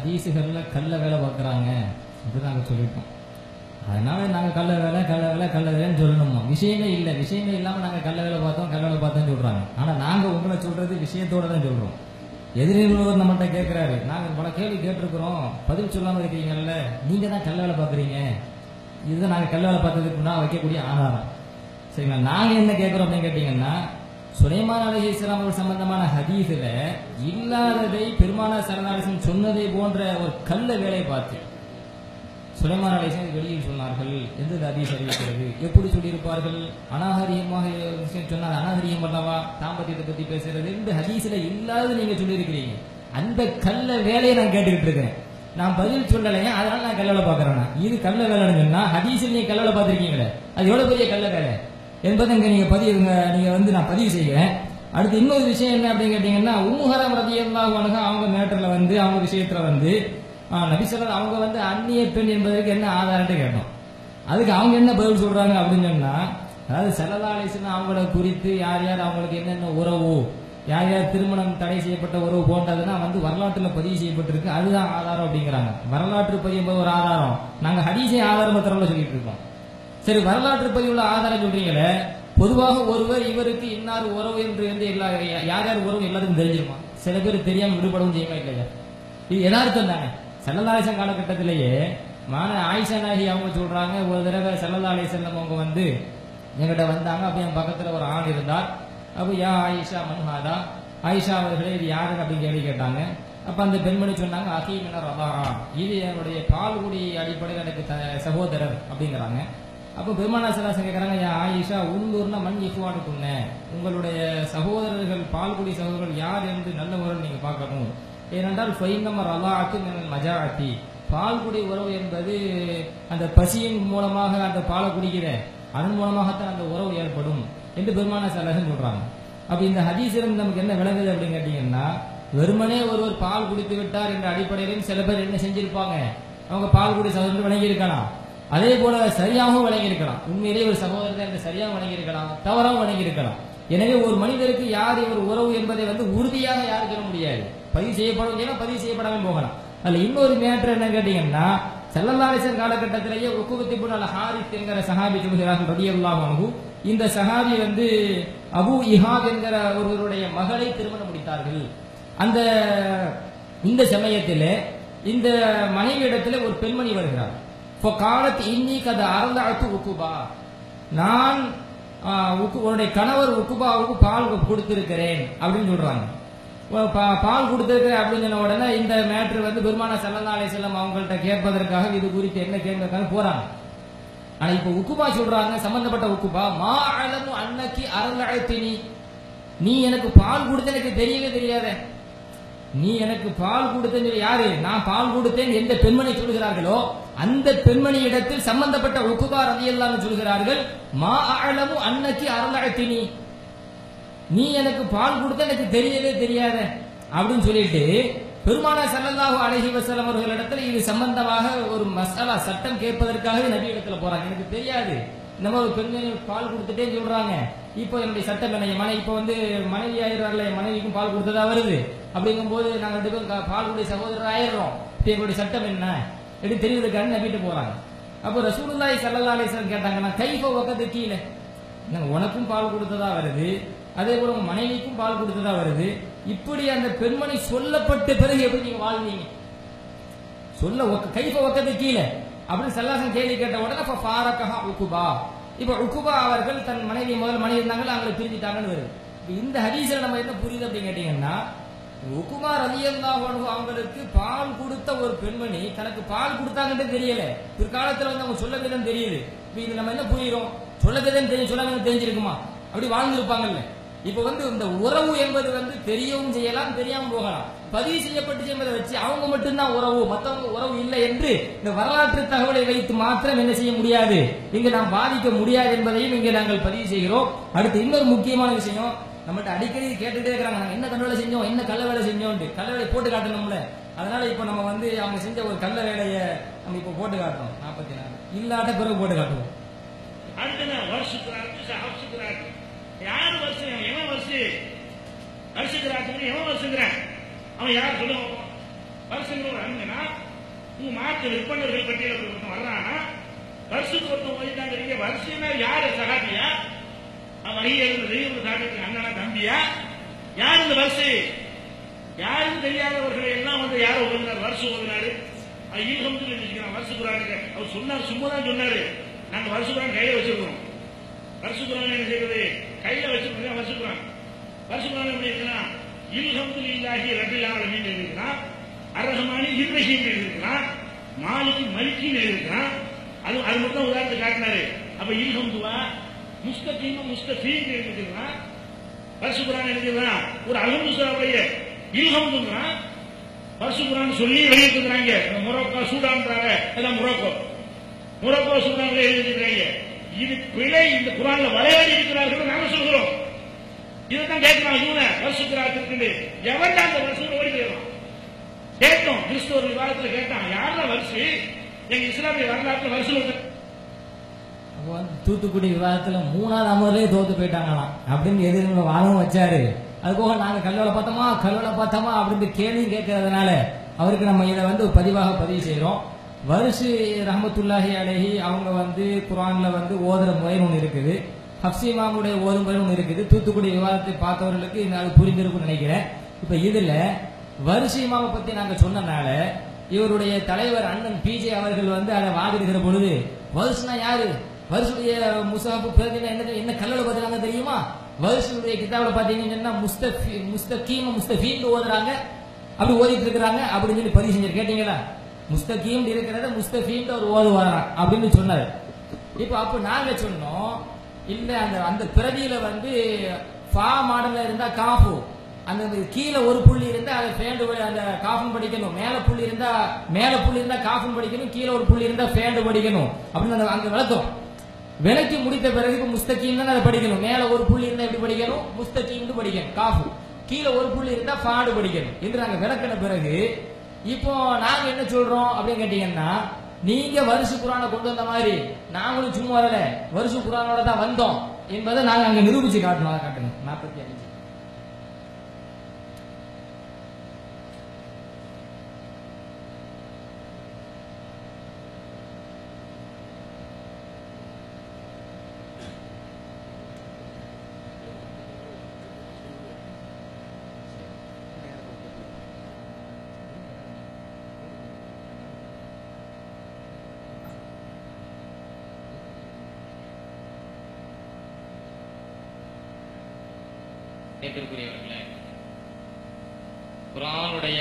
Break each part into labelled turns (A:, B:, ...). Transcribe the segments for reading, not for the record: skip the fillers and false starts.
A: ஹதீஸுகள்ல கள்ள வேலை பார்க்குறாங்க அப்படின்னு நாங்கள் சொல்லிட்டோம். அதனால நாங்கள் கள்ள வேலைன்னு சொல்லணுமா? விஷயமே இல்லை, விஷயமே இல்லாமல் நாங்கள் கள்ள வேலை பார்த்தோம்னு சொல்றாங்க. ஆனால் நாங்கள் உங்களை சொல்றது விஷயத்தோட தான் சொல்றோம். எதிரில் நம்மகிட்ட கேட்கிறாரு, நாங்கள் பல கேள்வி கேட்டிருக்கிறோம், பதில் சொல்லாமல் இருக்கிறீங்கல்ல, நீங்க தான் கள்ள வேலை பார்க்குறீங்க, இதுதான் நாங்கள் கள்ள வேலை பார்த்ததுக்கு நான் வைக்கக்கூடிய ஆதாரம். சரிங்களா? நாங்கள் என்ன கேட்குறோம் அப்படின்னு கேட்டீங்கன்னா, சுலைமான் அலைஹிஸ்ஸலாம் அவர்கள் சம்பந்தமான ஹதீஸ்ல இல்லாததை பெருமானார் ஸல்லல்லாஹு அலைஹி வஸல்லம் சொன்னதை போன்ற ஒரு கள்ள வேலையை பார்த்து சுலைமான் அலைஹிஸ்ஸலாம் வெளியில் சொன்னார்கள் என்று ஹதீஸ் அறிவிக்கிறது. எப்படி சொல்லியிருப்பார்கள்? அநாகரிகமாக சொன்னார். அநாகரிகம் அல்லவா தாம்பத்தியத்தை பத்தி பேசுறது? இந்த ஹதீஸ்ல இல்லாத நீங்க சொல்லியிருக்கிறீங்க. அந்த கள்ள வேலையை நான் கேட்டுக்கிட்டு இருக்கிறேன். நான் பதில் சொல்லலைங்க, அதனால நான் கல்ல வேலை பார்க்கறேன். இது கள்ள வேலைன்னு சொன்னா ஹதீஸில் நீங்க கல்ல வேலை பார்த்திருக்கீங்களே, அது எவ்வளவு பெரிய கள்ள வேலை என்பதை நீங்க நான் பதிவு செய்கிறேன். அடுத்து இன்னொரு விஷயம் என்ன அப்படின்னு கேட்டீங்கன்னா, உம்மு ஹராம் ரலியல்லாஹு அன்ஹா அவங்க மேட்டர்ல அவங்க விஷயத்துல நபி ஸல்லல்லாஹு அவங்க அந்நிய பெண் என்பதற்கு என்ன ஆதாரத்தை கேட்டோம். அதுக்கு அவங்க என்ன பதில் சொல்றாங்க அப்படின்னு சொன்னா, அதாவது ஸல்லல்லாஹு அலைஹி வஸல்லம் அவங்களை குறித்து யார் யார் அவங்களுக்கு என்னென்ன உறவு, யார் யார் திருமணம் தடை செய்யப்பட்ட உறவு போன்றதுன்னா வரலாற்றுல பதிவு செய்யப்பட்டிருக்கு, அதுதான் ஆதாரம் அப்படிங்கிறாங்க. வரலாற்று பதிவு ஒரு ஆதாரம், நாங்க ஹதீஸை ஆதாரமற்றவங்கள சொல்லிட்டு இருக்கோம். சரி, வரலாற்று பதிவுள்ள ஆதாரம் சொல்றீங்களே, பொதுவாக ஒருவர் இவருக்கு இன்னார் உறவு என்று யார் யார் உறவு எல்லாருக்கும் தெரிஞ்சிருமா? சில பேர் தெரியாம விடுபடவும் செய்யுமா இல்லையா? இது யதார்த்தம் தானே. ஸல்லல்லாஹு அலைஹி வஸல்லம் காலகட்டத்திலேயே ஆயிஷா நாயகி அவங்க சொல்றாங்க, ஒரு தடவை ஸல்லல்லாஹு அலைஹி வஸல்லம் அவங்க என்கிட்ட வந்தாங்க. அப்ப என் பக்கத்துல ஒரு ஆண் இருந்தார். அப்ப யா ஆயிஷா மன்ஹாதா, ஆயிஷா அவர்களே இது யாரு அப்படின்னு கேள்வி கேட்டாங்க. அப்ப அந்த பெண்மணி சொன்னாங்க, அஹீ மினர் ரதாஆ, இது என்னுடைய பால்குடி அடிப்படையில் எனக்கு சகோதரர் அப்படிங்கிறாங்க. அப்போ பெருமானார் ஸல்லல்லாஹு அலைஹி வஸல்லம் கேட்கறாங்க, யா ஆயிஷா உன்லூர்னா மன் இஃப்வானுக்குன்ன, உங்களுடைய சகோதரர்கள் பால்குடி சகோதரர்கள் யார் என்று நல்ல முறையில் நீங்க பார்க்கணும். ஏனென்றால் ஃபைன்னம ரலாஅத்து மினல் மஜாஅத்தி, பால்குடி உறவு என்பது அந்த பசியின் மூலமாக அந்த பாலை குடிக்கிற அதன் மூலமாகத்தான் அந்த உறவு ஏற்படும் என்று பெருமானார் ஸல்லல்லாஹு அலைஹி வஸல்லம் சொல்றாங்க. அப்ப இந்த ஹதீஸிலிருந்து நமக்கு என்ன விளங்குது அப்படின்னு கேட்டீங்கன்னா, வெறுமனே ஒருவர் பால் குடித்து விட்டார் என்ற அடிப்படையிலும் சில பேர் என்ன செஞ்சிருப்பாங்க, அவங்க பால் குடி சகோதரர்கள் வழங்கி இருக்கலாம். அதே போல சரியாகவும் வழங்கி இருக்கலாம். உண்மையிலேயே ஒரு சகோதரத்தை அந்த சரியாக வழங்கி இருக்கலாம், தவறாகவும் வழங்கி இருக்கலாம். எனவே ஒரு மனிதருக்கு யார் இவர் உறவு என்பதை உறுதியாக யாரும் சொல்ல முடியாது. பதிவு செய்யப்படும், பதிவு செய்யப்படாமல் போகலாம். அதுல இன்னொரு மேட்டர் என்ன கேட்டீங்கன்னா, ஸல்லல்லாஹு அலைஹி வஸல்லம் காலகட்டத்திலேயே உக்பத் இப்னு அல் ஹாரிஸ் என்கிற சஹாபி சொல்கிறார்கள் ரலியல்லாஹு அன்ஹு. இந்த சஹாபி அபு இஹாப் என்கிற ஒருவருடைய மகளை திருமணம் முடித்தார்கள். இந்த சமயத்தில் இந்த மனைவியிடத்தில் ஒரு பெண்மணி வருகிறார். காலத் இன்னி கத அரலாத்து உக்குபா, நான் உன்னுடைய கணவர் உக்குபாவுக்கு பால் கொடுத்திருக்கிறேன் அப்படின்னு சொல்றாங்க. பால் கொடுத்திருக்கிறேன் அப்படின்னு சொன்ன உடனே இந்த மேட்ரு பெருமானார் ஸல்லல்லாஹு அலைஹி வஸல்லம் அவங்கள்ட்ட கேட்பதற்காக இது குறித்து என்ன கேட்பதற்காக போறாங்க. ஆனா இப்ப உக்குபா சொல்றாங்க, சம்பந்தப்பட்ட உக்குபா, மா அலமு அன்னக்கி அரலஅத்தினி, நீ எனக்கு பால் கொடுத்த எனக்கு தெரியவே தெரியாத, நீ எனக்கு பால் கொடுத்த யாரு, நான் பால் கொடுத்தேன் எந்த பெண்மணி சொல்கிறார்களோ அந்த பெண்மணி இடத்தில் சம்பந்தப்பட்ட உக்குபா ரலியல்லாஹு அன்ஹு சொல்கிறார்கள், மா அலமு அன்னக்கி அரலஅத்தினி, நீ எனக்கு பால் கொடுத்த எனக்கு தெரியவே தெரியாத அப்படின்னு சொல்லிட்டு பெருமானார் ஸல்லல்லாஹு அலைஹி வஸல்லம் அவர்களிடத்தில் இது சம்பந்தமாக ஒரு மசாலா சட்டம் கேட்பதற்காகவே நபி இடத்துல போறாங்க. எனக்கு தெரியாது, இந்த மாதிரி ஒரு பெண்மணி பால் கொடுத்துட்டேன்னு சொல்றாங்க, இப்போ என்னுடைய சட்டம் என்ன, இப்போ மனைவி ஆயிடுறாருல, என் மனைவிக்கும் பால் கொடுத்ததா வருது, அப்படிங்கும் போது நாங்க 2 பேரும் பால் குடி சகோதரர் ஆயிடுறோம், இப்போ எங்களுடைய சட்டம் என்ன எப்படி தெரியுதுக்கான்னு நபிட்டு போறாங்க. அப்போ ரசூலுல்லாஹி ஸல்லல்லாஹு அலைஹி வஸல்லம் கேட்டாங்கன்னா, கைஃப வகது கீழே, உனக்கும் பால் கொடுத்ததா வருது, அதே போல உங்க மனைவிக்கும் பால் கொடுத்ததா வருது, இப்படி அந்த பெண்மணி சொல்லப்பட்ட பிறகு எப்படி நீங்க வாழ்வீங்க, சொல்ல கைஃப வகது கீழே அப்படின்னு ஸல்லல்லாஹு கேள்வி கேட்ட உடனே ஃபாரகஹா உக்குபா, இப்ப உக்குபா அவர்கள் தன் மனைவி முதல் மனைவி இருந்தாங்க அவங்களை பிரிஞ்சிட்டாங்கன்னு வருது. இந்த ஹதீஸ்ல நம்ம என்ன புரியுது அப்படின்னு கேட்டீங்கன்னா, உக்குபா ரலியல்லாஹு அன்ஹு அவங்களுக்கு பால் கொடுத்த ஒரு பெண்மணி தனக்கு பால் கொடுத்தாங்கன்னு தெரியல, பிற்காலத்துல அவங்க சொல்லவேதான் தெரியுது. இது நம்ம என்ன புரியுறோம், சொல்லவேதான் தெரியும், சொல்லாம தெரிஞ்சிருக்குமா, அப்படி வாழ்ந்திருப்பாங்கல்ல. இப்ப இந்த உறவு என்பது தெரியவும் செய்யலாம், தெரியாம போகலாம். பதிவு செய்யப்பட்டு என்பதை வச்சு அவங்க மட்டும்தான் உறவு, மற்றவங்க உறவு இல்லை என்று இந்த வரலாற்று தகவலை வைத்து மாத்திரம் என்ன செய்ய முடியாது, இங்க நாம் பாதிக்க முடியாது என்பதையும் இங்க நாங்கள் பதிவு செய்கிறோம். அடுத்து இன்னொரு முக்கியமான விஷயம், நம்மகிட்ட அடிக்கடி கேட்டுட்டே இருக்கிறாங்க, நாங்க என்ன கள்ள வேலை செஞ்சோம், என்ன கள்ள வேலை செஞ்சோம், கள்ள வேலை போட்டு காட்டணும்ல. அதனால இப்ப நம்ம அவங்க செஞ்ச ஒரு கள்ள வேலையை நம்ம இப்ப போட்டு காட்டுறோம். 44 இல்லாத பிறகு போட்டு காட்டுவோம்.
B: யாரு வருஷம் எவன் வருஷம் வருஷத்துக்கு எவன் வருஷங்கிறான், அவன் யார் சொல்லுவான், வருஷங்கிற ஒரு அண்ணனா உங்க மார்க்க விற்பனர்கள் பட்டியல ஒருத்தன் வர்றானா வருஷத்துக்கு ஒருத்தன் ஓதிட்டாங்க. வருஷம்னா யாரு சகாபியா? வகையில் இருந்த சாப்பிட்டு அண்ணனா தம்பியா? யார் இந்த வருஷம்? யாரும் தெரியாதவர்களை எல்லாம் வந்து யார ஓதுனார்? வருஷம் ஓதுனாரு. ஈகம்னு வச்சுக்கிறான் வருஷ குரானுக்கு. அவர் சொன்னார், சும்மா தான் சொன்னாரு. நாங்க வருஷ குரான் கையில வச்சிருக்கோம். வருஷ குரான் என்ன செய்யறது? கையில வச்சிருக்கோம். வருஷ குரான் எப்படி இருக்கலாம்? இல்ஹம்துலில்லாஹி ரப்பில் ஆலமீன் எழுதிருக்கிறான், அர்ரஹ்மானி இர்ரஹீம் எழுதிருக்கிறான், மாலிகி மலிக்கின்னு எழுதிருக்கிறான். அது மட்டும் உதாரணத்துக்கு காட்டினாரு. அப்ப இல்ஹம்துவா முஸ்தகீம் முஸ்தஃபீன் எழுதிருக்கிறான். வருஷ குரான் எழுதிருக்கிறான். ஒரு அல்ஹம்துலில்லாஹ்வுடைய இல்ஹம்துங்கிறான். வருஷ குரான் சொல்லி வெளியிட்டிருக்கிறாங்க. மொரோக்கோ சூடான்றாங்க. எல்லாம் மொரோக்கோ சூடான்ல எழுதிருக்கிறாங்க. இது பிழை. இந்த குரான்ல விளையாடி இருக்கிறார்கள் நாம சொல்கிறோம். இதுதான் கேட்கிறான். இவனை வருஷத்துக்கு எவன் அந்த வருஷம் ஓடி போயிடலாம் கேட்டோம். கிறிஸ்தவர் விவாதத்தில் கேட்டான், யாரா வருஷம்? எங்க இஸ்லாமிய வரலாற்றுல வருஷம்
A: தூத்துக்குடி விவாதத்துல 3வது அமர்லயே தோத்து போயிட்டாங்களாம் அப்படின்னு எதிர்ப்பு வாதம் வச்சாரு. அது போக நாங்க கல்லோல பார்த்தோமா அப்படின்னு கேள்வி கேட்கறதுனால அவருக்கு நம்ம இதை வந்து பதிவாக பதிவு செய்யறோம். வருஷு ரஹமத்துல்லாஹி அலைஹி அவங்க வந்து குரான்ல வந்து ஓதுற முறை ஒன்று இருக்குது, ஹப்சி இமாமுடைய ஓதும் முறை ஒன்று இருக்குது. தூத்துக்குடி விவாதத்தை பார்த்தவர்களுக்கு அது புரிந்திருக்கும்னு நினைக்கிறேன். இப்ப இதுல வருஷ இமாமை பத்தி நாங்க சொன்னனால இவருடைய தலைவர் அண்ணன் பிஜே அவர்கள் வந்து அதை வாதிடுகிற பொழுது, வருஷனா யாரு? வருஷுடைய முசாபு பிரதினா என்ன கல்லோட பார்த்துறாங்க தெரியுமா? வருஷனுடைய கிதாபில் பாத்தீங்கன்னா முஸ்தகீம் முஸ்தஃபீம் ஓதுறாங்க, அப்படி ஓதிட்டு இருக்கிறாங்க அப்படின்னு சொல்லி பதிவு செஞ்சு கேட்டீங்களா? முஸ்தகீம் இருக்கிறத முஸ்தஃபீம் அவர் ஓதுவாராம் அப்படின்னு சொன்னாரு. இப்ப அப்ப நாங்க சொன்னோம், இல்ல அந்த பிரதியில வந்து ஃபா மாடல்ல இருந்தா காஃபு, அந்த கீழே ஒரு புள்ளி இருந்தா அதை ஃபேண்டு அந்த காஃபும் படிக்கணும், மேல புள்ளி இருந்தா காஃபும் படிக்கணும், கீழே ஒரு புள்ளி இருந்தா ஃபேண்டு படிக்கணும் அப்படின்னு அங்க விளக்கம் விளக்கி முடித்த பிறகு முஸ்தகீம் தான் அதை படிக்கணும். மேல ஒரு புள்ளி இருந்தா எப்படி படிக்கணும்? முஸ்தகீம் படிக்கணும் காஃபு, கீழே ஒரு புள்ளி இருந்தா ஃபாடு படிக்கணும் என்று நாங்க விளக்கின பிறகு இப்போ நாங்க என்ன சொல்றோம் அப்படின்னு கேட்டீங்கன்னா, நீங்க வருஷ குரானை கொண்டு வந்த மாதிரி நாங்களும் சும்மா வரல, வருஷ குரானோட தான் வந்தோம் என்பதை நாங்க அங்க நிரூபிச்சு காட்டணும். காட்டணும் 45
C: ஏற்றுக்குரியவர்களே, குர்ஆனுடைய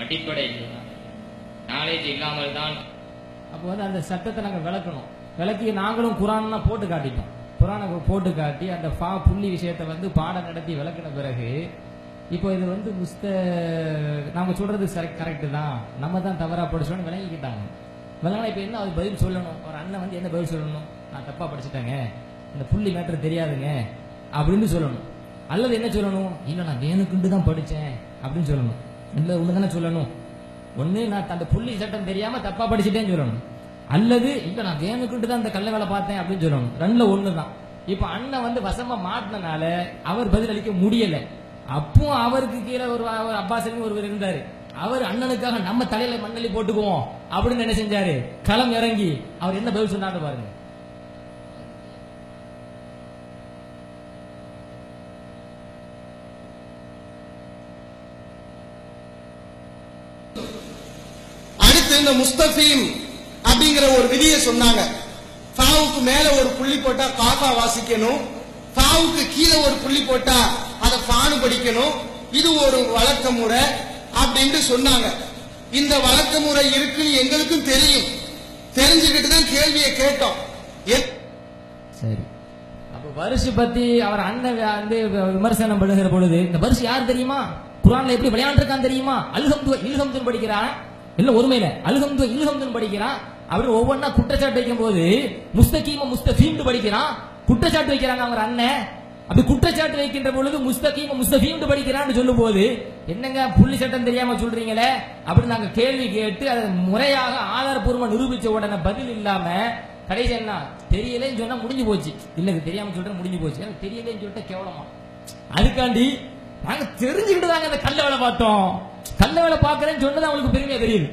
C: அடிப்படை நாலேஜ் இல்லாமல் தான்
A: அப்போ வந்து அந்த சட்டத்தை நாங்க விளக்கணும். விளக்கி நாங்களும் குரான் போட்டு காட்டிட்டோம். குரானை போட்டு காட்டி அந்த ஃபா புள்ளி விஷயத்தை வந்து பாடம் நடத்தி விளக்கின பிறகு இப்போ இது வந்து நாம சொல்றது கரெக்ட் தான், நம்ம தான் தவறா படிச்சோம்னு விளங்கிக்கிட்டாங்க. விளங்கினா இப்ப என்ன அது பதில் சொல்லணும்? ஒரு அண்ணன் வந்து என்ன பதில் சொல்லணும்? நான் தப்பா படிச்சுட்டேங்க, இந்த புள்ளி மேட்டர் தெரியாதுங்க அப்படின்னு சொல்லணும். அல்லது என்ன சொல்லணும்? இல்ல நான் வேணுக்குண்டு தான் படிச்சேன் அப்படின்னு சொல்லணும். இல்ல ஒண்ணுதானே சொல்லணும். ஒண்ணு நான் அந்த புள்ளி சட்டம் தெரியாம தப்பா படிச்சுட்டேன்னு சொல்லணும், அல்லது இல்ல நான் வேணுக்குண்டு தான் இந்த கள்ள வேலை பார்த்தேன் அப்படின்னு சொல்லணும். ரெண்டுல ஒண்ணுதான். இப்ப அண்ணன் வந்து வசமா மாட்டினால அவர் பதில் அளிக்க முடியல. அப்போ அவருக்கு கீழே ஒரு அப்பாஸ் ஒருவர் இருந்தாரு. அவர் அண்ணனுக்காக நம்ம தலையில மண்ணலி போட்டுக்குவோம் அப்படின்னு என்ன செஞ்சாரு? களம் இறங்கி அவர் என்ன பதில் சொன்னாரு பாருங்க.
D: இந்த முஸ்தகீம் அப்படிங்கிற ஒரு விதியை சொன்னாங்க. ஃபாவுக்கு மேல ஒரு புள்ளி போட்டா காஃபா வாசிக்கணும், ஃபாவுக்கு கீழே ஒரு புள்ளி போட்டா அதை ஃபானு படிக்கணும். இது ஒரு வழக்க முறை அப்படின்னு சொன்னாங்க. இந்த வழக்க முறை இருக்குன்னு எங்களுக்கும் தெரியும். தெரிஞ்சுக்கிட்டு தான் கேள்வியை கேட்டோம்.
A: சரி, அப்ப வருஷ பத்தி அவர் அண்ணன் வந்து விமர்சனம் பண்ணுகிற பொழுது, இந்த வருஷ யார் தெரியுமா? குர்ஆன்ல எப்படி விளையாண்டு இருக்கான் தெரியுமா? இல்ஹம்து படிக்கிறான், இல்ல ஒருமையில இல்ஹம்து படிக்கிறான். அப்படி ஒவ்வொன்னா குற்றச்சாட்டு வைக்கும் போது முஸ்தகீம் முஸ்தஃபீம் படிக்கிறான், குற்றச்சாட்டு வைக்கிறாங்க அவங்க அண்ணன். அப்படி குற்றச்சாட்டு வைக்கின்ற பொழுது முஸ்தகீம் முஸ்தஃபீம் படிக்கிறான்னு சொல்லும் போது, என்னங்க புள்ளி சட்டம் தெரியாம சொல்றீங்களே அப்படின்னு நாங்க கேள்வி கேட்டு அதை முறையாக ஆதாரப்பூர்வமா நிரூபிச்ச உடனே பதில் இல்லாம கடைசி என்ன தெரியலன்னு சொன்னா முடிஞ்சு போச்சு. இல்ல தெரியாம சொல்றேன் முடிஞ்சு போச்சு. தெரியலன்னு சொல்லிட்டு கேவலமா அதுக்காண்டி நாங்க தெரிஞ்சுக்கிட்டு தாங்க இந்த கல்ல வேலை பார்த்தோம். கள்ள வேலை பார்க்கறேன்னு சொன்னது அவங்களுக்கு பெருமையா தெரியுது.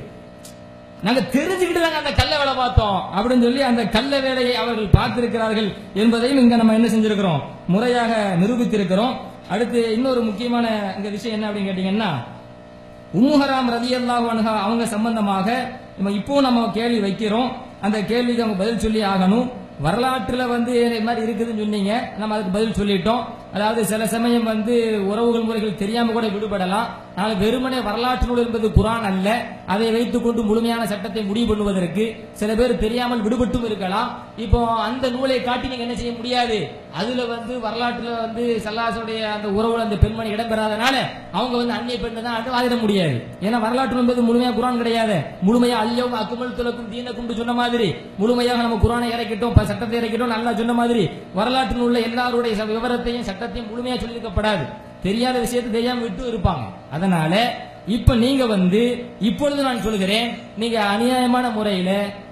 A: நாங்க தெரிஞ்சுக்கிட்டு நாங்க அந்த கள்ள வேலை பார்த்தோம் அப்படின்னு சொல்லி அந்த கள்ள வேலையை அவர்கள் பார்த்திருக்கிறார்கள் என்பதையும் இங்க நம்ம என்ன செஞ்சிருக்கிறோம், முறையாக நிரூபித்திருக்கிறோம். அடுத்து இன்னொரு முக்கியமான இந்த விஷயம் என்ன அப்படின்னு கேட்டீங்கன்னா, உம்மு ஹராம் ரலியல்லாஹு அன்ஹா அவங்க சம்பந்தமாக நம்ம கேள்வி வைக்கிறோம். அந்த கேள்விக்கு அவங்க பதில் சொல்லி ஆகணும். வரலாற்றுல இது மாதிரி இருக்குதுன்னு சொன்னீங்க, நம்ம அதுக்கு பதில் சொல்லிட்டோம். அதாவது சில சமயம் உறவுகள் முறைகள் தெரியாம கூட விடுபடலாம். ஆனால் வெறுமனே வரலாற்று நூல் என்பது குர்ஆன் அல்ல. அதை வைத்துக் கொண்டு முழுமையான சட்டத்தை முடிவு பண்ணுவதற்கு சில பேர் தெரியாமல் விடுபட்டும் இருக்கலாம். இப்போ அந்த நூலை காட்டி நீங்க என்ன செய்ய முடியாது. அதுல வரலாற்றுல ஸல்லல்லாஹு அந்த உறவுல அந்த பெண்மணி இடம்பெறாதனால அவங்க அந்நிய பெண் தான் வாதிட முடியாது. ஏன்னா வரலாற்று என்பது முழுமையா குர்ஆன் கிடையாது. முழுமையா அல்யௌம அக்மல்து லக்கும் தீனக்கும் சொன்ன மாதிரி முழுமையாக நம்ம குர்ஆனை இறக்கிட்டோம், சட்டத்தை இறக்கிட்டோம் நல்லா சொன்ன மாதிரி வரலாற்று நூல்ல எல்லாருடைய விவரத்தையும் சட்டத்தையும் முழுமையா சொல்லியிருக்கப்படாது. தெரியாத விஷயத்தை தெரியாம விட்டு இருப்பாங்க. அதனால இப்ப நீங்க இப்பொழுது நான் சொல்கிறேன், நீங்க அநியாயமான முறையில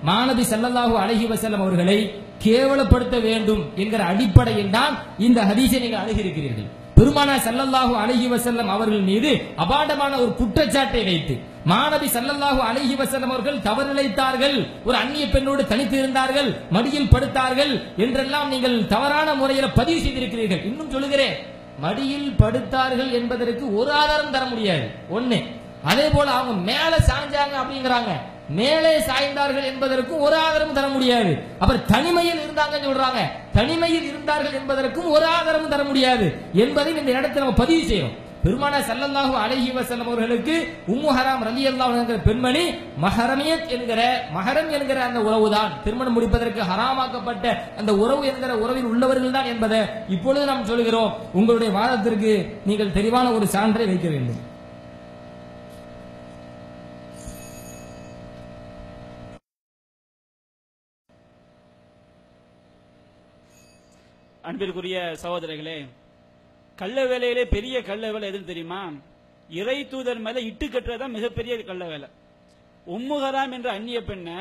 A: மாநபி ஸல்லல்லாஹு அலைஹி வஸல்லம் அவர்களை கேவலப்படுத்த வேண்டும் என்கிற அடிப்படையில் தான் இந்த ஹதீஸை நீங்கள் அணுகியிருக்கிறீர்கள். பெருமானார் ஸல்லல்லாஹு அலைஹி வஸல்லம் அவர்கள் மீது அபாண்டமான ஒரு குற்றச்சாட்டை வைத்து மாநபி ஸல்லல்லாஹு அலைஹி வஸல்லம் அவர்கள் தவறிழைத்தார்கள், ஒரு அந்நிய பெண்ணோடு தனித்து இருந்தார்கள், மடியில் படுத்தார்கள் என்றெல்லாம் நீங்கள் தவறான முறையில் பதிவு செய்திருக்கிறீர்கள். இன்னும் சொல்லுகிறேன், மடியில் படுத்தார்கள் என்பதற்கு ஒரு ஆதாரம் தர முடியாது. ஒண்ணு. அதே போல அவங்க மேல சாய்ந்தாங்க அப்படிங்கிறாங்க, மேலே சாய்ந்தார்கள் என்பதற்கும் ஒரு ஆதாரம் தர முடியாது. அப்புறம் தனிமையில் இருந்தாங்கன்னு சொல்றாங்க, தனிமையில் இருந்தார்கள் என்பதற்கும் ஒரு ஆதாரம் தர முடியாது என்பதை இந்த இடத்துல நம்ம பதிவு செய்யறோம். பெருமானார் ஸல்லல்லாஹு அலைஹி வஸல்லம் அவர்களுக்கு உம்மு ஹராம் ரலியல்லாஹு அன்ஹா என்கிற பெண்மணி மஹரமியத் மஹரம் என்கிற அந்த உறவுதான், திருமணம் முடிப்பதற்கு ஹராமாக்கப்பட்ட அந்த உறவு என்கிற உறவில் உள்ளவர்கள் தான் என்பதை இப்பொழுது நாம் சொல்கிறோம். உங்களுடைய வாதத்திற்கு நீங்கள் தெளிவான ஒரு சான்றை வைக்க வேண்டும்.
E: அன்பிற்குரிய சகோதரர்களே, கள்ள வேலையிலே பெரிய கள்ள வேலை எதுன்னு தெரியுமா? இறை தூதர் மேல இட்டு கட்டுறதுதான் மிகப்பெரிய கள்ள வேலை. உம்மு ஹராம் என்ற அந்நிய பெண்ணை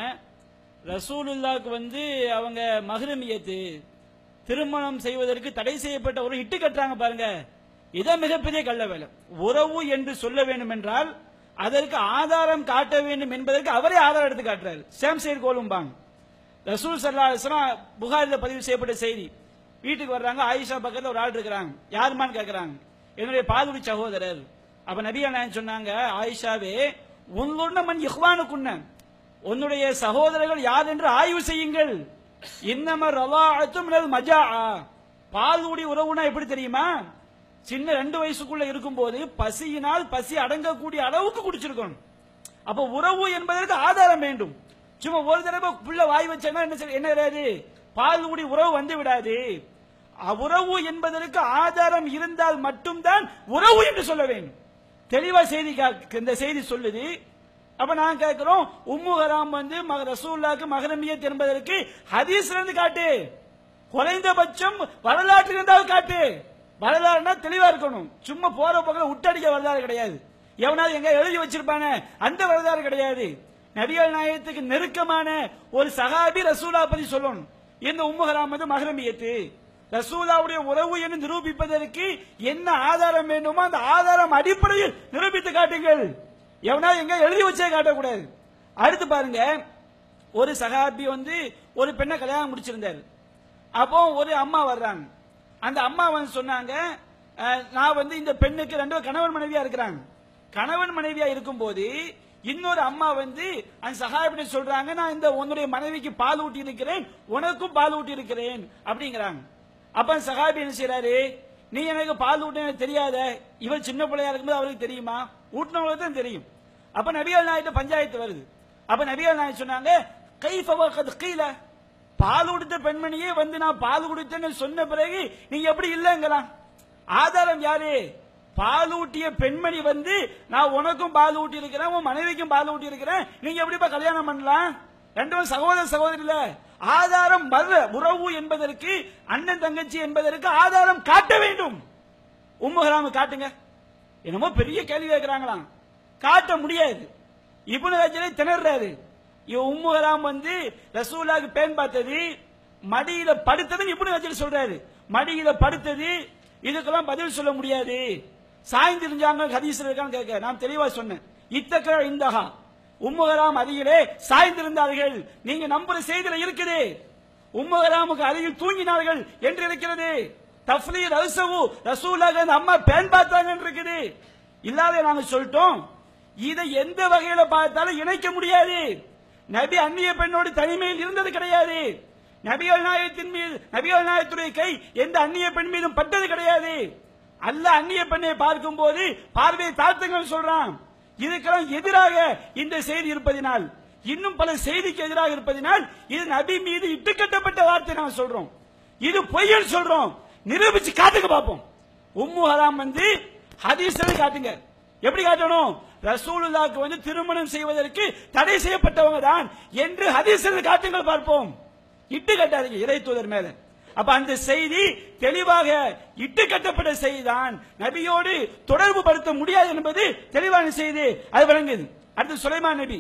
E: ரசூலுல்லாஹ்க்கு அவங்க மஹ்ரமியத்து திருமணம் செய்வதற்கு தடை செய்யப்பட்ட ஒரு இட்டு கட்டுறாங்க பாருங்க, இதான் மிகப்பெரிய கள்ள வேலை. உறவு என்று சொல்ல வேண்டும் என்றால் அதற்கு ஆதாரம் காட்ட வேண்டும் என்பதற்கு அவரே ஆதாரம் எடுத்து காட்டுறாரு. Same side கோலும்பாங்க. ரசூல் ஸல்லல்லாஹு அலைஹி வஸல்லம் புகாரில பதிவு செய்யப்பட்ட செய்தி, வீட்டுக்கு வர்றாங்க, ஆயிஷா பக்கத்துல ஒரு ஆள் இருக்கிறாங்க, யாருமான்னு கேட்கிறாங்க, என்னுடைய பாதுடி சகோதரர். அப்ப நபியா நாயகம் சொன்னாங்க, ஆயிஷாவே உன்னுடைய மன் இஹ்வானுக்குன்ன, உன்னுடைய சகோதரர்கள் யார் என்று ஆய்வு செய்யுங்கள். இன்னம ரலாஅத்து மினல் மஜாஅ, பாலுடி உறவுனா எப்படி தெரியுமா? சின்ன 2 வயசுக்குள்ள இருக்கும்போது பசியினால் பசி அடங்கக்கூடிய அளவுக்கு குடிச்சிருக்கணும். அப்ப உறவு என்பதற்கு ஆதாரம் வேண்டும். சும்மா ஒரு தடவை புள்ள வாய் வச்சா என்ன வராது, பாலுடி உறவு வந்து விடாது. உறவு என்பதற்கு ஆதாரம் இருந்தால் மட்டும்தான் உறவு என்று சொல்ல வேண்டும். தெளிவா செய்தி இந்த செய்தி சொல்லுது. அப்ப நான் கேட்கிறோம், உம்மு ஹராம் ரசூலுல்லாஹ்க்கு மஹ்ரமியத் என்பதற்கு ஹதீஸ்ல இருந்து காட்டு, குறைந்தபட்சம் வரலாற்றில் இருந்தால் காட்டு. வரலாறுனா தெளிவா இருக்கணும். சும்மா போற பக்கம் உட்டடிக்க வரலாறு கிடையாது. எவனாவது எங்க எழுதி வச்சிருப்பானே அந்த வரலாறு கிடையாது. நபிகள் நாயகத்துக்கு நெருக்கமான ஒரு சஹாபி ரசூலா பத்தி சொல்லணும். இந்த உம்மு ஹராம் மஹ்ரமியத்து ரசூலாவுடைய உறவு என்று நிரூபிப்பதற்கு என்ன ஆதாரம் வேண்டுமோ அந்த ஆதாரம் அடிப்படையில் நிரூபித்து காட்டுங்கள். எவனாவது எங்க எழுதி வச்சே காட்டக்கூடாது. அடுத்து பாருங்க, ஒரு சஹாபி ஒரு பெண்ணை கல்யாணம் முடிச்சிருந்தாரு. அப்போ ஒரு அம்மா வர்றாங்க. அந்த அம்மா சொன்னாங்க, நான் இந்த பெண்ணுக்கு 2 கணவன் மனைவியா இருக்கிறாங்க. கணவன் மனைவியா இருக்கும் போது இன்னொரு அம்மா அந்த சஹாபிட்ட சொல்றாங்க, நான் இந்த உன்னுடைய மனைவிக்கு பால் ஊட்டி இருக்கிறேன், உனக்கும் பால் ஊட்டி இருக்கிறேன் அப்படிங்கிறாங்க. அப்ப சஹாபி என்ன செய்யறாரு, நீ எனக்கு பால் ஊட்ட எனக்கு தெரியாத, இவர் சின்ன பிள்ளையா இருக்கும்போது அவருக்கு தெரியுமா? ஊட்டினவங்களுக்கு தான் தெரியும். அப்ப நபிகள் நாயகத்தை பஞ்சாயத்து வருது. அப்ப நபிகள் நாயகம் சொன்னாங்க, கைஃப வகத் கீல, பால் உடுத்த பெண்மணியே நான் பால் குடித்தேன்னு சொன்ன பிறகு நீங்க எப்படி இல்லங்கலாம்? ஆதாரம் யாரு? பாலூட்டிய பெண்மணி நான் உனக்கும் பால் ஊட்டி இருக்கிறேன், உன் மனைவிக்கும் பால் ஊட்டி இருக்கிறேன், நீங்க எப்படிப்பா கல்யாணம் பண்ணலாம்? 2 சகோதர சகோதரி இல்ல. ஆதாரம் உறவு என்பதற்கு, அண்ணன் தங்கச்சி என்பதற்கு ஆதாரம் காட்ட வேண்டும். உம்மு ஹராம் காட்டுங்க. என்னமோ பெரிய கேள்வி கேட்கிறாங்களாம், காட்ட முடியாது. இப்னு ஹஜர் திணறாரு. உம்மு ஹராம் ரசூலுல்லாஹ்க்கு பேன் பார்த்தது, மடியில படுத்தது இப்னு ஹஜர் சொல்றாரு. மடியில படுத்தது, இதுக்கெல்லாம் பதில் சொல்ல முடியாது. சாய்ந்திருந்தாங்க ஹதீஸ்ல இருக்கான்னு கேட்க நான் தெளிவா சொன்னேன். இத்தக்க இந்தஹா உம்முஹராம் அருகிலே சாய்ந்திருந்தார்கள். நீங்க நம்புற செய்தியில இருக்குது. உம்முஹராமுக்கு அருகில் தூங்கினார்கள் என்று இருக்கிறது. தஃப்லீர் அல்சவு ரசூலுல்லாஹ் அந்த அம்மா பேன் பார்த்தாங்க இருக்குது. இல்லாத நாங்க சொல்லிட்டோம். இதை எந்த வகையில பார்த்தாலும் இணைக்க முடியாது. நபி அந்நிய பெண்ணோடு தனிமையில் இருந்தது கிடையாது. நபிகள் நாயகத்தின் மீது நபிகள் நாயகத்துடைய கை எந்த அந்நிய பெண் மீதும் பட்டது கிடையாது. அல்லாஹ் அந்நிய பெண்ணை பார்க்கும் போது பார்வையை தாழ்த்துங்கள் சொல்றான். இதுக்கெல்லாம் எதிராக இந்த செய்தி இருப்பதினால், இன்னும் பல செய்திக்கு எதிராக இருப்பதினால் இது நபி மீது இட்டுக்கட்டப்பட்ட வார்த்தை நாங்கள் சொல்றோம். இது பொய்யல் சொல்றோம். நிரூபிச்சு காட்டுங்க பார்ப்போம். உம்மு ஹராம் வந்து ஹதீஸ்ல காட்டுங்க. எப்படி காட்டணும்? ரசூலுல்லாஹ்க்கு திருமணம் செய்வதற்கு தடை செய்யப்பட்டவங்க தான் என்று ஹதீஸ்ல காட்டுங்கள் பார்ப்போம். இட்டு கட்டாதீங்க இறை தூதர் மேல. அப்ப அந்த செய்தி தெளிவாக இட்டு கட்டப்பட்ட செய்தி தான். நபியோடு தொடர்பு படுத்த முடியாது என்பது தெளிவான செய்தி. அது விளங்குது. அடுத்து சுலைமான் நபி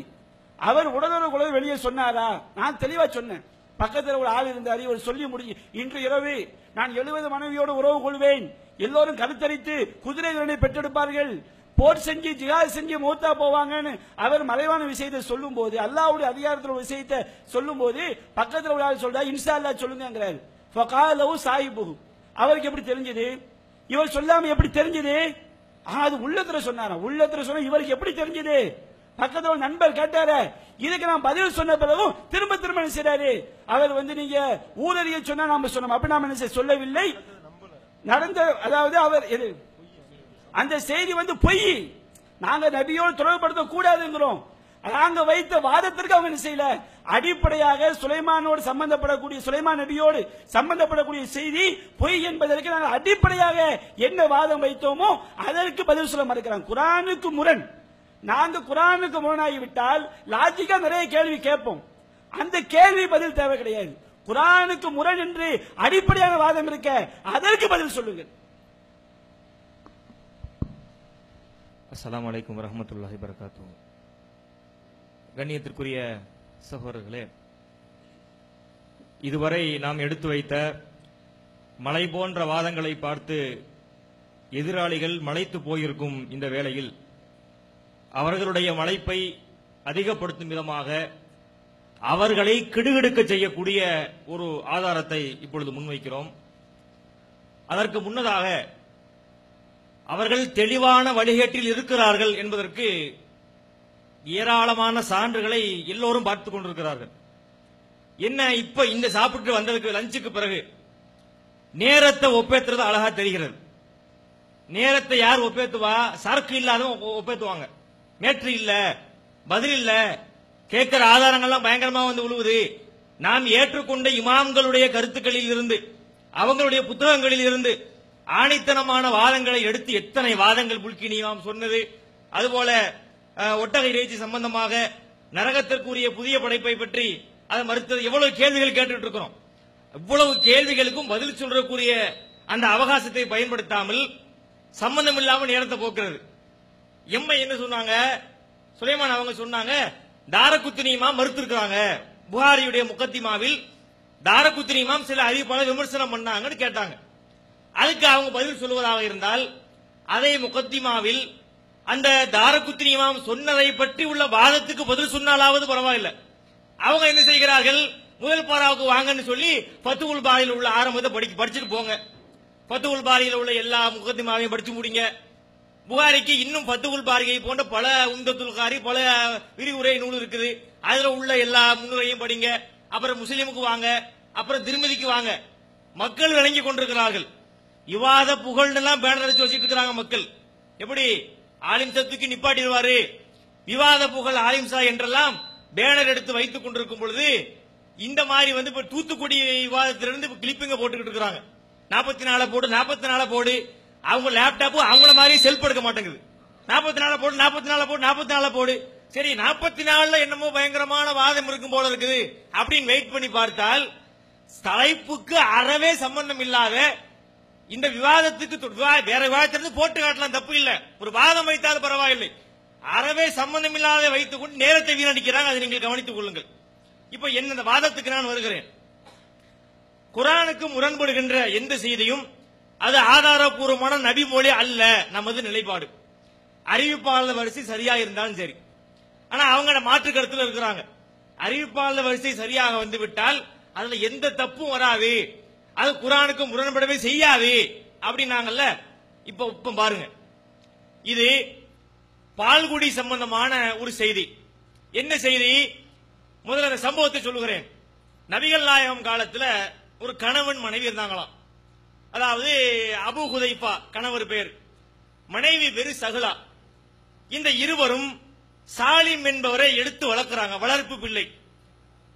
E: அவர் உடலுறவு வெளியே சொன்னாரா? நான் தெளிவா சொன்னேன். பக்கத்தில் ஒரு ஆள் இருந்தார். இவர் சொல்லி முடியும், இன்று இரவு நான் 70 மனைவியோடு உறவு கொள்வேன். எல்லோரும் கருத்தரித்து குதிரைகளை பெற்றெடுப்பார்கள், போர் செஞ்சு ஜிஹாத் செஞ்சு மூத்தா போவாங்கன்னு அவர் மறைவான விஷயத்தை சொல்லும் போது, அல்லாஹ்வுடைய அதிகாரத்தில் ஒரு விஷயத்தை சொல்லும் போது பக்கத்தில் ஒரு ஆள் சொல்றா இன்ஷா அல்லாஹ் சொல்லுங்கிறார். ஃபகாலஹு சாஹிபுஹு அவருக்கு எப்படி தெரிஞ்சது? இவர் சொல்லாம எப்படி தெரிஞ்சது? அது உள்ளத்துல சொன்னாரா? உள்ளத்துல சொன்ன இவருக்கு எப்படி தெரிஞ்சது? பக்கத்துல ஒரு நண்பர் கேட்டாரு. இதுக்கு நான் பதில் சொன்ன பிறகும் திரும்ப திரும்ப என்ன செய்றாரு? அவர் நீங்க ஊரறிய சொன்னா நாம சொன்னோம். அப்படி நாம என்ன சொல்லவில்லை. நடந்த அதாவது அவர் அந்த செய்தி பொய். நாங்க நபியோடு தொடர்புபடுத்த கூடாதுங்கிறோம். நாங்க வைத்த வாதத்திற்கு அவங்க என்ன செய்யல. அடிப்படையாக சுலைமானோடு சம்பந்தப்படக்கூடிய சுலைமான் நபியோடு சம்பந்தப்படக்கூடிய செய்தி பொய் என்பதற்கு நாங்கள் அடிப்படையாக என்ன வாதம் வைத்தோமோ அதற்கு பதில் சொல்ல மறுக்கிறாங்க. குர்ஆனுக்கு முரண். நாங்க குர்ஆனுக்கு முரணாகிவிட்டால் லாஜிக்கா நிறைய கேள்வி கேட்போம். அந்த கேள்வி பதில் தேவை கிடையாது. குர்ஆனுக்கு முரண் என்று அடிப்படையான வாதம் இருக்க அதற்கு பதில் சொல்லுங்கள்.
F: அஸ்ஸலாமு அலைக்கும் வரஹ்மத்துல்லாஹி வபரகாத்துஹு. கண்ணியத்திற்குரிய சகோதரர்களே, இதுவரை நாம் எடுத்து வைத்த மலை போன்ற வாதங்களை பார்த்து எதிராளிகள் மலைத்து போயிருக்கும் இந்த வேளையில் அவர்களுடைய மலைப்பை அதிகப்படுத்தும் விதமாக அவர்களை கிடுகிடுக்க செய்யக்கூடிய ஒரு ஆதாரத்தை இப்பொழுது முன்வைக்கிறோம். அதற்கு முன்னதாக அவர்கள் தெளிவான வழிகேட்டில் இருக்கிறார்கள் என்பதற்கு ஏராளமான சான்றுகளை எல்லோரும் பார்த்துக் கொண்டிருக்கிறார்கள். என்ன இப்ப இந்த சாப்பிட்டு வந்ததுக்கு லஞ்சுக்கு பிறகு நேரத்தை ஒப்பேத்துறது அழகா தெரிகிறது. நேரத்தை யார் ஒப்பேத்துவா? சரக்கு இல்லாத ஒப்பேத்துவாங்க. மேற்று இல்ல, பதில் இல்ல, கேட்கிற ஆதாரங்கள்லாம் பயங்கரமா விழுவுது. நாம் ஏற்றுக்கொண்ட இமாம்களுடைய கருத்துக்களில் இருந்து அவங்களுடைய புத்தகங்களில் இருந்து ஆணித்தனமான வாதங்களை எடுத்து எத்தனை வாதங்கள் புல்கினியாம் சொன்னது. அதுபோல ஒட்டகை இறைச்சி சம்பந்தமாக நரகத்திற்குரிய புதிய படைப்பை பற்றி அதை மறுத்தது எவ்வளவு கேள்விகள் கேட்டுட்டு இருக்கிறோம். இவ்வளவு கேள்விகளுக்கும் பதில் சொல்றக்கூடிய அந்த அவகாசத்தை பயன்படுத்தாமல் சம்பந்தம் இல்லாமல் நேரத்தை போக்குறது. எம்மை என்ன சொன்னாங்க? சுலைமான் அவங்க சொன்னாங்க தாரகுத்னிமா மறுத்திருக்கிறாங்க. புகாரியுடைய முகத்திமாவில் தாரகுத்னிமாம் சில அறிவிப்பாளர் விமர்சனம் பண்ணாங்கன்னு கேட்டாங்க. அதுக்கு அவங்க பதில் சொல்லுவதாக இருந்தால் அதே முகத்திமாவில் அந்த தாரகுத்னிமாம் சொன்னதை பற்றி உள்ள வாதத்துக்கு பதில் சொன்னாலாவது பரவாயில்லை. அவங்க என்ன செய்கிறார்கள்? முதல் பாராவுக்கு வாங்கன்னு சொல்லி ஃபத்துல் பாரியில் உள்ள ஆரம்பத்தை படிச்சுட்டு போங்க. ஃபத்துல் பாரியில் உள்ள எல்லா முகத்திமாவையும் படிச்சு முடிங்க. புகாரிக்கு இன்னும் ஃபத்துல் பாரிகை போன்ற பல உம்தத்துல் காரி பல விரிவுரை நூல் இருக்குது. அதுல உள்ள எல்லா முன்னுரையும் படிங்க. அப்புறம் முஸ்லிமுக்கு வாங்க, அப்புறம் திருமதிக்கு வாங்க. மக்கள் விளங்கி கொண்டிருக்கிறார்கள். விவாத புகழ் எல்லாம் பேனர் அடிச்சு வச்சிட்டு இருக்கிறாங்க மக்கள். எப்படி ஆலிம் சத்துக்கு நிப்பாட்டிடுவாரு, விவாத புகழ் ஆலிம்சா என்றெல்லாம் பேனர் எடுத்து வைத்துக் கொண்டிருக்கும் பொழுது இந்த மாதிரி இப்ப தூத்துக்குடி விவாதத்திலிருந்து கிளிப்பிங்க போட்டுக்கிட்டு இருக்கிறாங்க. 44 போடு 44 போடு. அவங்க லேப்டாப் அவங்கள மாதிரி செல்ஃப் எடுக்க மாட்டேங்குது. 44 போடு 44 போடு 44 போடு. சரி 44ல என்னமோ பயங்கரமான வாதம் இருக்கும் போல இருக்குது அப்படின்னு வெயிட் பண்ணி பார்த்தால் தலைப்புக்கு அறவே சம்பந்தம் இல்லாத இந்த விவாதத்துக்கு வேற விவாதத்திலிருந்து போட்டு காட்டலாம், தப்பு இல்ல. ஒரு வாதம் வைத்தால் பரவாயில்லை. அறவே சம்பந்தம் இல்லாத வைத்துக் கொண்டு நேரத்தை வீணடிக்கிறாங்க. அதை நீங்கள் கவனித்துக் கொள்ளுங்கள். இப்ப என்ன இந்த வாதத்துக்கு நான் வருகிறேன். குர்ஆனுக்கு முரண்படுகின்ற எந்த செய்தியும் அது ஆதாரபூர்வமான நபி மொழி அல்ல நமது நிலைப்பாடு. அறிவிப்பாளர் வரிசை சரியா இருந்தாலும் சரி. ஆனா அவங்க மாற்று கருத்துல இருக்கிறாங்க. அறிவிப்பாளர் வரிசை சரியாக வந்து விட்டால் அதுல எந்த தப்பும் வராது, அது குர்ஆனுக்கு முரண்படவே செய்யாது அப்படின்னாங்கல்ல. இப்ப பாருங்க, இது பால்குடி சம்பந்தமான ஒரு செய்தி. என்ன செய்தி? முதல்ல அந்த சம்பவத்தை சொல்லுகிறேன். நபிகள் நாயகம் காலத்துல ஒரு கணவன் மனைவி இருந்தாங்களாம். அதாவது அபு ஹுதைஃபா கணவர் பேர், மனைவி பேரு சஹலா. இந்த இருவரும் சாலிம் என்பவரை எடுத்து வளர்க்கிறாங்க, வளர்ப்பு பிள்ளை.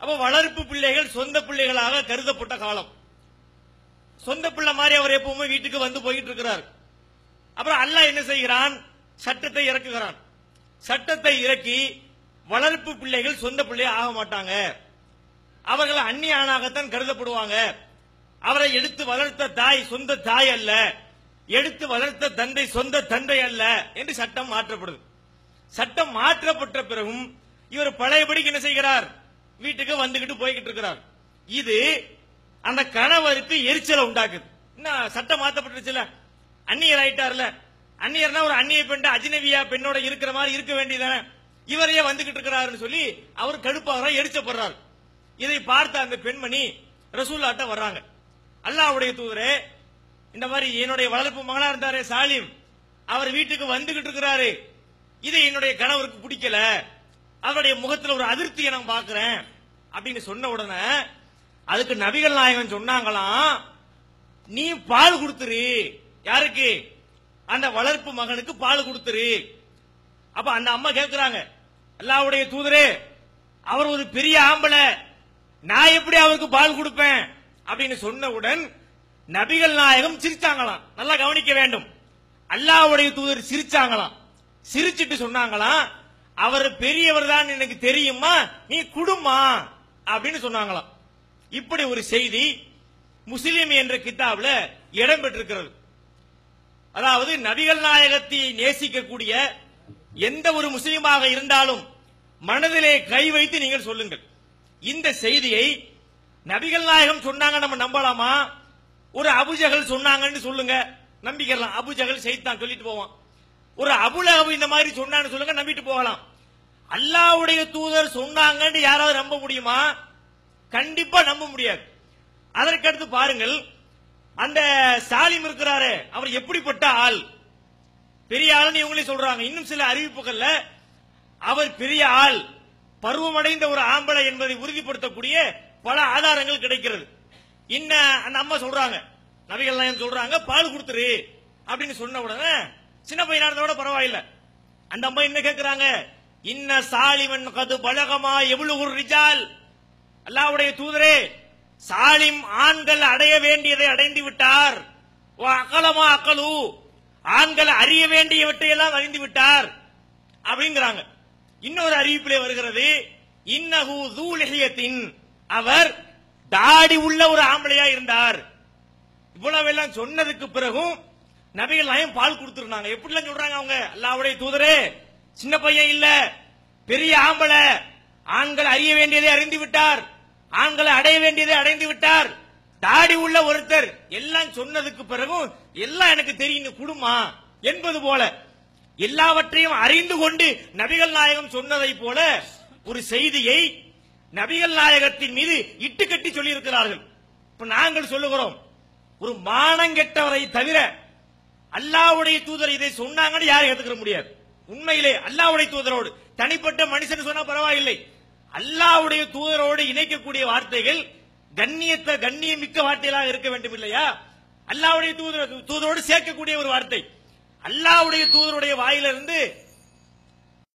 F: அப்ப வளர்ப்பு பிள்ளைகள் சொந்த பிள்ளைகளாக கருதப்பட்ட காலம். சொந்த பிள்ளை மாதிரி அவர் எப்பவுமே வீட்டுக்கு வந்து போயிட்டு இருக்கிறார். அப்புறம் அல்லாஹ் என்ன செய்கிறான்? சட்டத்தை இறக்குகிறான். சட்டத்தை இறக்கி வளர்ப்பு பிள்ளைகள் சொந்த பிள்ளை ஆக மாட்டாங்க, அவர்கள் அந்நிய ஆணாகத்தான் கருதப்படுவாங்க. அவரை எடுத்து வளர்த்த தாய் சொந்த தாய் அல்ல, எடுத்து வளர்த்த தந்தை சொந்த தந்தை அல்ல என்று சட்டம் மாற்றப்படுது. சட்டம் மாற்றப்பட்ட பிறகும் இவர் பழையபடிக்கு என்ன செய்கிறார்? வீட்டுக்கு வந்துகிட்டு போய்கிட்டு இருக்கிறார். இது அந்த கணவருக்கு எரிச்சலை உண்டாக்குது. என்ன சட்டம் மாற்றப்பட்டுருச்சுல, அந்நியர் ஆயிட்டார்ல. அந்நியர்னா ஒரு அந்நிய பெண் அஜ்னபியா பெண்ணோட இருக்கிற மாதிரி இருக்க வேண்டியதானே, இவரையே வந்துகிட்டு இருக்கிறாருன்னு சொல்லி அவர் கடுப்பாகிறார், எரிச்சப்படுறார். இதை பார்த்த அந்த பெண்மணி ரசூலுல்லாஹ்ட்ட வர்றாங்க. அல்லாஹ்வுடைய தூதரே, இந்த மாதிரி என்னுடைய வளர்ப்பு மகனா இருந்தாரே சாலிம், அவர் வீட்டுக்கு வந்துகிட்டு இருக்கிறாரு, இது என்னுடைய கணவருக்கு பிடிக்கல, அவருடைய முகத்துல ஒரு அதிருப்தியை நான் பாக்குறேன் அப்படின்னு சொன்ன உடனே அதுக்கு நபிகள் நாயகம் சொன்னாங்களாம், நீ பால் கொடுத்துரு. யாருக்கு? அந்த வளர்ப்பு மகனுக்கு பால் கொடுத்துரு. அப்ப அந்த அம்மா கேட்கிறாங்க, அல்லாஹ்வுடைய தூதரே, அவர் ஒரு பெரிய ஆம்பளை, நான் எப்படி அவருக்கு பால் கொடுப்பேன் அப்படின்னு சொன்னவுடன் நபிகள் நாயகம் சிரிச்சாங்களாம். நல்லா கவனிக்க வேண்டும். அல்லாஹ்வுடைய தூதர் சிரிச்சாங்களாம். சிரிச்சிட்டு சொன்னாங்களாம், அவர் பெரியவர் தான் எனக்கு தெரியுமா, நீ குடுமா அப்படின்னு சொன்னாங்களாம். இப்படி ஒரு செய்தி முஸ்லிம் என்ற கிதாபில் இடம் பெற்றிருக்கிறது. அதாவது நபிகள் நாயகத்தை நேசிக்கக்கூடிய எந்த ஒரு முஸ்லிமாக இருந்தாலும் மனதிலே கை வைத்து நீங்கள் சொல்லுங்கள், இந்த செய்தியை நபிகள் நாயகம் சொன்னாங்க நம்ம நம்பலாமா? ஒரு அபுஜகல் சொன்னாங்கன்னு சொல்லுங்க, நம்பிக்கலாம். அபுஜகல் செய்தான் சொல்லிட்டு போவான். ஒரு அபுலஹப் இந்த மாதிரி சொன்னான்னு சொல்லுங்க, நம்பிட்டு போகலாம். அல்லாஹ்வுடைய தூதர் சொன்னாங்கன்னு யாராவது நம்ப முடியுமா? கண்டிப்பா நம்ப முடியாது. அதற்கடுத்து பாருங்கள், அந்த சாலிம் இருக்கிறாரு, அவர் எப்படிப்பட்ட ஆள்? பெரிய ஆள்னு இவங்களே சொல்றாங்க. இன்னும் சில அறிவிப்புகள்ல அவர் பெரிய ஆள், பருவமடைந்த ஒரு ஆம்பளை என்பதை உறுதிப்படுத்தக்கூடிய பல ஆதாரங்கள் கிடைக்கிறது. அந்த அம்மா சொல்றாங்க, நபிகள் நாயகம் சொல்றாங்க, பால் கொடுத்துரு அப்படின்னு சொன்ன உடனே சின்ன பையனா இருந்தோட பரவாயில்ல, அந்த அம்மா என்ன கேட்கிறாங்க, இன்ன சாலிமன் கது பலகமா எவ்வளவு ரிஜால், அல்லாஹ்வுடைய தூதரே, சாலிம் ஆண்கள் அடைய வேண்டியதை அடைந்து விட்டார், அகலமா அகலு, ஆண்கள் அறிய வேண்டியவற்றை எல்லாம் அறிந்து விட்டார் அப்படிங்கிறாங்க. இன்னொரு அறிவிப்பிலே வருகிறது, இன்னஹு ذو لحيத்தின், அவர் தாடி உள்ள ஒரு ஆம்பளையா இருந்தார். இவ்வளவு எல்லாம் சொன்னதுக்கு பிறகும் நபிகள் நாயகம் பால் கொடுத்துருந்தாங்க. எப்படி எல்லாம் சொல்றாங்க அவங்க, அல்லாஹ்வுடைய தூதரே, சின்ன பையன் இல்ல, பெரிய ஆம்பளை, ஆண்கள் அறிய வேண்டியதை அறிந்து விட்டார், ஆண்களை அடைய வேண்டியதை அடைந்து விட்டார், தாடி உள்ள ஒருத்தர், எல்லாம் சொன்னதுக்கு பிறகும் எல்லாம் எனக்கு தெரியும் குடுமா என்பது போல எல்லாவற்றையும் அறிந்து கொண்டு நபிகள் நாயகம் சொன்னதை போல ஒரு செய்தியை நபிகள் நாயகத்தின் மீது இட்டுக்கட்டி சொல்லி இருக்கிறார்கள். இப்ப நாங்கள் சொல்லுகிறோம், ஒரு மானங்கெட்டவரை தவிர அல்லாஹ்வுடைய தூதர் இதை சொன்னாங்கன்னு யாரும் ஏத்துக்க முடியாது. உண்மையிலே அல்லாஹ்வுடைய தூதரோடு, தனிப்பட்ட மனுஷன் சொன்னா பரவாயில்லை, அல்லாஹ்வுடைய தூதரோடு இணைக்கக்கூடிய வார்த்தைகள் கண்ணியம் மிக்க வார்த்தைகளாக இருக்க வேண்டும் இல்லையா? அல்லாஹ்வுடைய தூதரோடு சேர்க்கக்கூடிய ஒரு வார்த்தை. அல்லாஹ்வுடைய தூதருடைய வாயிலிருந்து